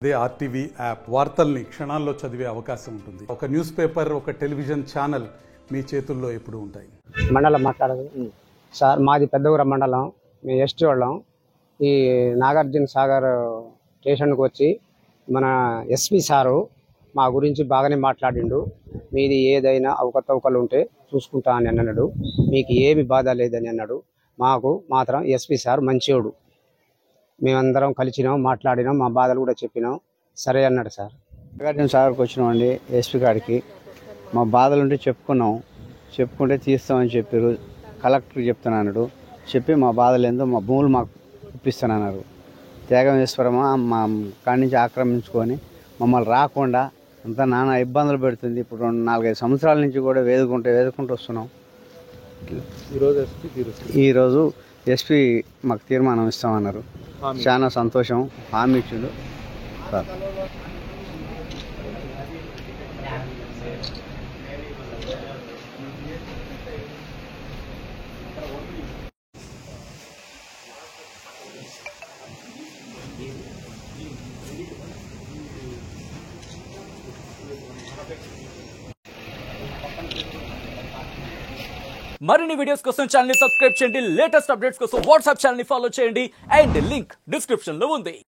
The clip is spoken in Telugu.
అదే ఆర్టీవీ యాప్ వార్తల్ని క్షణాల్లో చదివే అవకాశం ఉంటుంది. ఒక న్యూస్ పేపర్, ఒక టెలివిజన్ ఛానల్ మీ చేతుల్లో ఎప్పుడూ ఉంటాయి. మండలం మాట్లాడదు సార్, మాది పెద్దగుర మండలం. మేము ఎస్టీ వాళ్ళం. ఈ నాగార్జున సాగర్ స్టేషన్కి వచ్చి మన ఎస్పీ సారు మా గురించి బాగానే మాట్లాడిండు. మీది ఏదైనా అవకతవకలు ఉంటే చూసుకుంటా అని అన్నాడు. మీకు ఏమి బాధ లేదని అన్నాడు. మాకు మాత్రం ఎస్పీ సార్ మంచివాడు. మేమందరం కలిసినాం, మాట్లాడినాం, మా బాధలు కూడా చెప్పినాం. సరే అన్నాడు సార్. నాగార్జున సాగర్కి వచ్చినామండి. ఎస్పీ గారికి మా బాధలు ఉంటే చెప్పుకుంటే తీస్తామని చెప్పారు. కలెక్టర్ చెప్తున్నాడు. చెప్పి మా బాధలు ఏందో, మా భూములు మాకు ఇప్పిస్తానన్నారు. త్యాగమేశ్వరమా మా కాడి నుంచి ఆక్రమించుకొని మమ్మల్ని రాకుండా అంతా నానా ఇబ్బందులు పెడుతుంది. ఇప్పుడు 4-5 సంవత్సరాల నుంచి కూడా వేదుకుంటూ వస్తున్నాం. ఈరోజు ఎస్పీ మాకు తీర్మానం ఇస్తామన్నారు. చాలా సంతోషం. హామీ ఇచ్చిండు సార్. మరిన్ని వీడియోస్ కోసం ఛానల్ ని సబ్స్క్రైబ్ చేయండి. లేటెస్ట్ అప్డేట్స్ కోసం వాట్సాప్ ఛానల్ ని ఫాలో చేయండి. అండ్ లింక్ డిస్క్రిప్షన్ లో ఉంది.